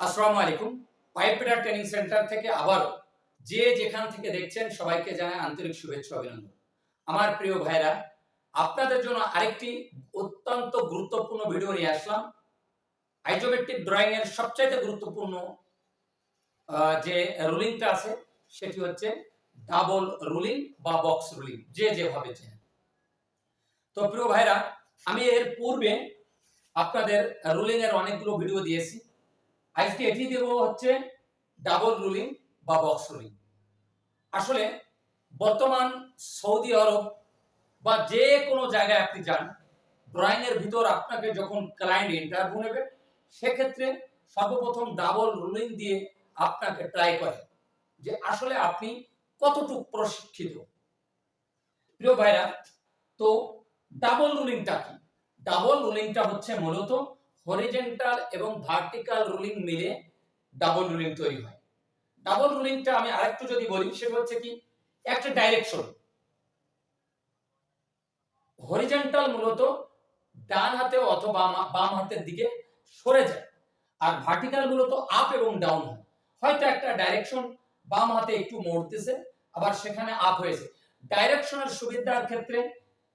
আসসালামু আলাইকুম। Pipe fitter training centre থেকে আবারও যে যেখান থেকে দেখছেন সবাইকে জানাই আন্তরিক শুভেচ্ছা অভিনন্দন। আমার প্রিয় ভাইরা, আপনাদের জন্য আরেকটি অত্যন্ত গুরুত্বপূর্ণ ভিডিও নিয়ে আসলাম। আইসোমেট্রিক ড্রয়িং এর সবচাইতে গুরুত্বপূর্ণ যে রুলিংটা আছে সেটি হচ্ছে ডাবল রুলিং বা বক্স রুলিং, যে যেভাবে চেনেন। তো প্রিয় ভাইরা, আমি এর পূর্বে আপনাদের রুলিং এর অনেকগুলো ভিডিও দিয়েছি। আজকে এটি দেব হচ্ছে ডাবল রুলিং বা বক্স রুলিং। আসলে বর্তমান সৌদি আরব বা যে কোনো জায়গায় আপনি যান, ড্রয়িং এর ভিতর আপনাকে যখন ক্লায়েন্ট ইন্টারভিউ নেবে, সেক্ষেত্রে সর্বপ্রথম ডাবল রুলিং দিয়ে আপনাকে ট্রাই করে যে আসলে আপনি কতটুকু প্রশিক্ষিত। প্রিয় ভাইরা, তো ডাবল রুলিংটা কি? ডাবল রুলিংটা হচ্ছে মূলত হরিজন্টাল এবং ভার্টিক্যাল রুলিং মিলে ডাবল রুলিং তৈরি হয়। ডাবল রুলিংটা আমি আরেকটু যদি বলি, সেটা হচ্ছে কি, একটা ডাইরেকশন হরিজন্টাল মূলত ডান হাতে অথবা বাম হাতের দিকে সরে যায়, আর ভার্টিক্যাল মূলত আপ এবং ডাউন হয়। হয়তো একটা ডাইরেকশন বাম হাতে একটু মোড়তেছে, আবার সেখানে আপ হয়েছে। ডাইরেকশনের সুবিধার ক্ষেত্রে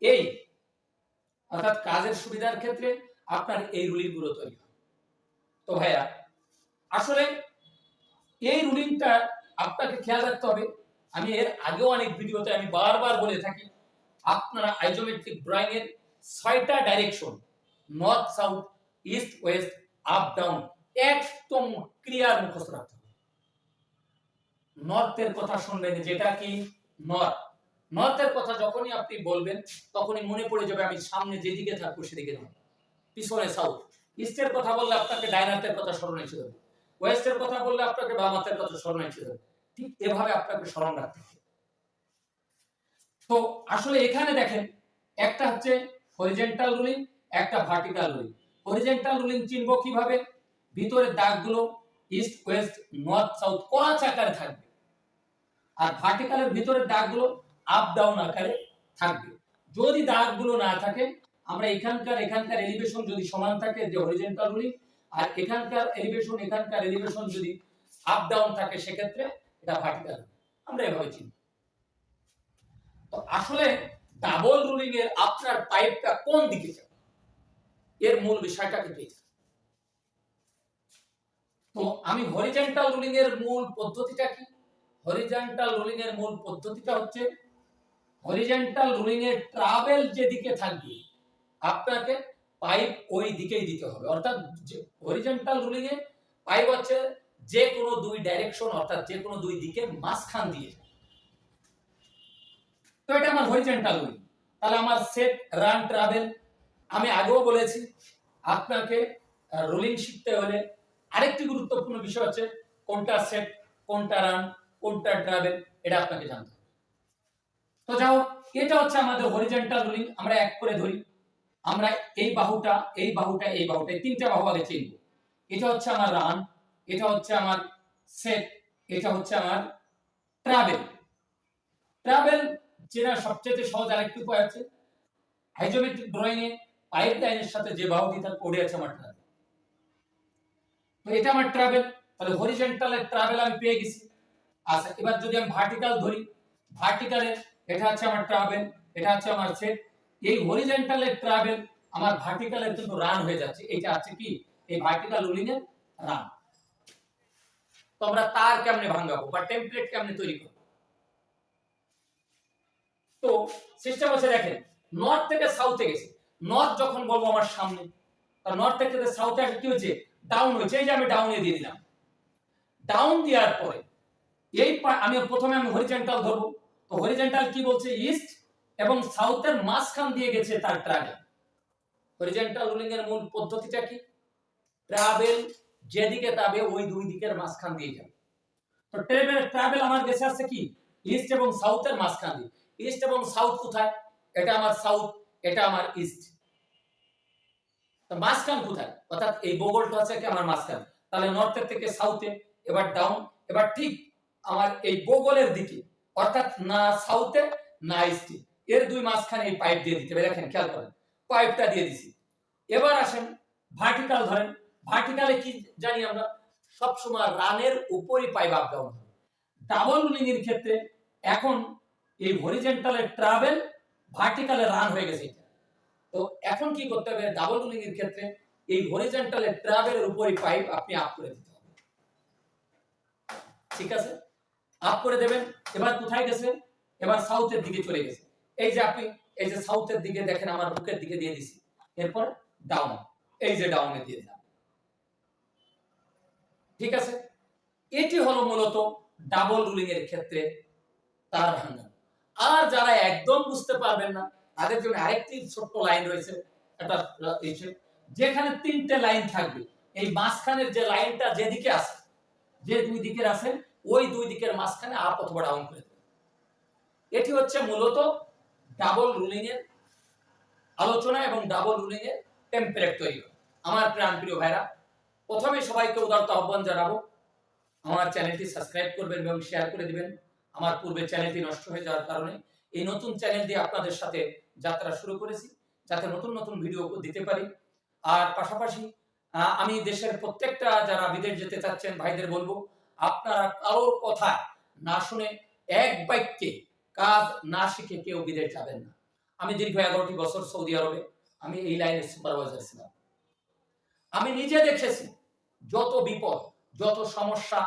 এই অর্থাৎ কাজের সুবিধার ক্ষেত্রে আপনার এই রুলিং গুলো তৈরি হয়। তো ভাইয়া, আসলে এই রুলিংটা আপনাকে খেয়াল রাখতে হবে। আমি এর আগেও অনেক ভিডিওতে আমি বারবার বলে থাকি, আপনারা আইসোমেট্রিক ড্রয়িং এর 6টা direction, north south east west up down, একদম ক্লিয়ার মুখস্থ রাখতে হবে। নর্থের কথা শুনবেন, যেটা কি নর্থ। নর্থের কথা যখনই আপনি বলবেন তখনই মনে পড়ে যাবে আমি সামনে যেদিকে থাকবো সেদিকে নর্থ, পিছনে সাউথ। ইস্টের কথা বললে আপনাকে ডাইন হাতের কথা স্মরণে এসে যাবে, ওয়েস্টের কথা বললে আপনাকে বাম হাতের কথা স্মরণে এসে যাবে। ঠিক এভাবে আপনাকে স্মরণ রাখতে হবে। তো আসলে এখানে দেখেন, একটা হচ্ছে হরিজন্টাল রুলিং, একটা ভার্টিক্যাল রুলিং। হরিজন্টাল রুলিং চিনবো কিভাবে? ভিতরের দাগগুলো ইস্ট ওয়েস্ট নর্থ সাউথ কড়াচ আকারে থাকবে, আর ভার্টিক্যালের ভিতরের দাগগুলো আপ ডাউন আকারে থাকবে। যদি দাগগুলো না থাকে, আমরা এখানকার এলিভেশন যদি সমান থাকে, যে হরিজন্টাল রুলিং, আর এখানকার এলিভেশন যদি আপ ডাউন থাকে, সেক্ষেত্রে এটা ভার্টিক্যাল। আমরা এভাবে চিনি। তো আসলে ডাবল রুলিং এর আপনার পাইপটা কোন দিকে যাবে, এর মূল বিষয়টা কি? তো আমি হরিজন্টাল রুলিং এর মূল পদ্ধতিটা কি? হরিজন্টাল রুলিং এর মূল পদ্ধতিটা হচ্ছে, হরিজন্টাল রুলিং এর ট্রাভেল যেদিকে থাকবে আপনাকে পাইপ ওই দিকেই দিতে হবে। অর্থাৎ হরিজন্টাল রুলিং এ পাইপ হচ্ছে যে কোনো দুই ডাইরেকশন, অর্থাৎ যে কোনো দুই দিকে মাঝখান দিয়ে। তো এটা আমার হরিজন্টাল রুলিং। তাহলে আমার সেট, রান, ট্রাভেল, আমি আগেও বলেছি আপনাকে রুলিং শিখতে হলে আরেকটি গুরুত্বপূর্ণ বিষয় হচ্ছে কোনটা সেট, কোনটা রান, কোনটা ট্রাভেল, এটা আপনাকে জানতে হবে। তো যাও, এটা হচ্ছে আমাদের হরিজন্টাল রুলিং। আমরা এক করে ধরি, আমরা এই বাহুটা, এই বাহুটা, এই বাহুটা, তিনটা বাহু আগে চিনব। এটা হচ্ছে আমার রান, এটা হচ্ছে আমার সেট, এটা হচ্ছে আমার ট্রাভেল। ট্রাভেল চেনার সবচেয়ে সহজ আরেকটি উপায় আছে, আইসোমেট্রিক ড্রয়িং এ পাইপ লাইনের সাথে যে বাহুটি থাকে ওটা আছে আমার ট্রাভেল। তো এটা আমার ট্রাভেল। তাহলে হরিজন্টালের ট্রাভেল আমি পেয়ে গেছি। আচ্ছা, এবার যদি আমি ভার্টিক্যাল ধরি, ভার্টিক্যালে এটা হচ্ছে আমার ট্রাভেল, এটা হচ্ছে আমার সেট। এই হরিজন্টালের ট্রাভেল আমার ভার্টিক্যালের কিন্তু রান হয়ে যাচ্ছে। এটা আছে কি, এই ভার্টিক্যাল রুলিং এর রান। তো আমরা তার কেমনে ভাঙাবো বা টেমপ্লেট কেমনে তৈরি করব? তো সিস্টেম আছে, দেখেন, নর্থ থেকে সাউথে গেছে। নর্থ যখন বলবো আমার সামনে, তার নর্থ থেকে সাউথে কি হয়েছে, ডাউন হয়েছে। এই যে আমি ডাউনে দিয়ে দিলাম। ডাউন দেওয়ার পরে এই আমি প্রথমে হরিজন্টাল ধরবো। তো হরিজন্টাল কি বলছে, ইস্ট এবং সাউথের মাঝখান দিয়ে গেছে তার ট্রাভেল। হরিজন্টাল রুলিং এর মূল পদ্ধতিটা কি? ট্রাভেল যেদিকে যাবে ওই দুই দিকের মাঝখান দিয়ে যাবে। তো ট্রাভেল আমার গেছে আছে কি, ইস্ট এবং সাউথের মাঝখান দিয়ে। ইস্ট এবং সাউথ কোথায়? এটা আমার সাউথ, এটা আমার ইস্ট। তো মাঝখান কোথায়? অর্থাৎ এই বগলটা আছে কি আমার মাঝখান। তাহলে নর্থের থেকে সাউথে, এবার ডাউন। এবার ঠিক আমার এই বগলের দিকে, অর্থাৎ না সাউথে না ইস্টে, এর দুই মাঝখানে এই পাইপ দিয়ে দিতে হবে। দেখেন, খেয়াল করেন, পাইপটা দিয়ে দিছি। এবার আসেন ভার্টিক্যাল ধরেন। ভার্টিক্যালে কি জানি আমরা, সবসময় রানের উপরই পাইপ আপ ডাউন হবে। ডাবল রুলিং এর ক্ষেত্রে এখন এই হরিজেন্টালের ট্রাভেল ভার্টিক্যালে রান হয়ে গেছে। তো এখন কি করতে হবে, ডাবল রুলিং এর ক্ষেত্রে এই হরিজেন্টালের ট্রাভেলের উপরই পাইপ আপনি আপ করে দিতে হবে। ঠিক আছে, আপ করে দেবেন। এবার কোথায় গেছে, এবার সাউথের দিকে চলে গেছে। এই যে আপনি এই যে সাউথের দিকে দেখেন, আমার বুকের দিকে দিয়ে দিছি, এরপর ডাউন, এই যে ডাউনে দিয়ে দিলাম। ঠিক আছে, এটি হলো মূলত ডাবল রুলিং এর ক্ষেত্রে তার ভাঙা। আর যারা একদম বুঝতে পারবেন না তাদের জন্য আরেকটি ছোট্ট লাইন রয়েছে, এটা যেখানে তিনটে লাইন থাকবে, এই মাঝখানের যে লাইনটা যেদিকে আছে, যে দুই দিকের আছে, ওই দুই দিকের মাঝখানে আপ অথবা ডাউন করে দেবে। এটি হচ্ছে মূলত ডাবল রুলিং এর আলোচনা এবং ডাবল রুলিং এর টেম্পলেট তৈরি। আমার প্রিয় ভাইরা, প্রথমে সবাইকে উদারত আহ্বান জানাবো, আমার চ্যানেলটি সাবস্ক্রাইব করবেন এবং শেয়ার করে দিবেন। আমার পূর্বে চ্যানেলটি নষ্ট হয়ে যাওয়ার কারণে এই নতুন চ্যানেল দিয়ে আপনাদের সাথে যাত্রা শুরু করেছি, যাতে নতুন নতুন ভিডিও দিতে পারি। আর পাশাপাশি আমি দেশের প্রত্যেকটা যারা বিদেশ যেতে চাচ্ছেন ভাইদের বলবো, আপনারা কারোর কথা না শুনে এক বাক্যে কাজ না শিখে কেউ বিদেশ যাবেন না। আমি দীর্ঘ 11টি বছর সৌদি আরবে আমি এই লাইনের সুপারভাইজার ছিলাম। আমি নিজে দেখেছি যত বিপদ, যত সমস্যা,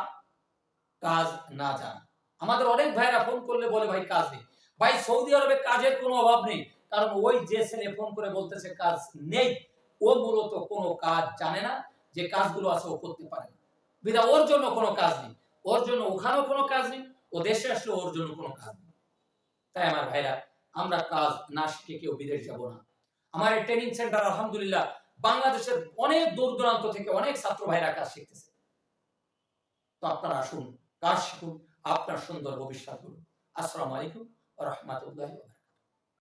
কাজ না জানা। আমাদের অনেক ভাইরা ফোন করলে বলে ভাই কাজ নেই। ভাই সৌদি আরবে কাজের কোনো অভাব নেই, কারণ ওই যে ছেলে ফোন করে বলতেছে কাজ নেই, ও মূলত কোনো কাজ জানে না, যে কাজগুলো আছে ও করতে পারে না, বিধা ওর জন্য কোনো কাজ নেই, ওর জন্য ওখানেও কোনো কাজ নেই, ও দেশে আসলে ওর জন্য কোনো কাজ নেই। তাই আমার ভাইরা, আমরা কাজ না শিখে কেউ বিদেশ যাব না। আমার এই ট্রেনিং সেন্টার আলহামদুলিল্লাহ বাংলাদেশের অনেক দূর দূরান্ত থেকে অনেক ছাত্র ভাইরা কাজ শিখতেছে। তো আপনারা আসুন, কাজ শিখুন, আপনার সুন্দর ভবিষ্যৎ করুন। আসসালামু আলাইকুম ওয়া রাহমাতুল্লাহি ওয়া বারাকাতুহু।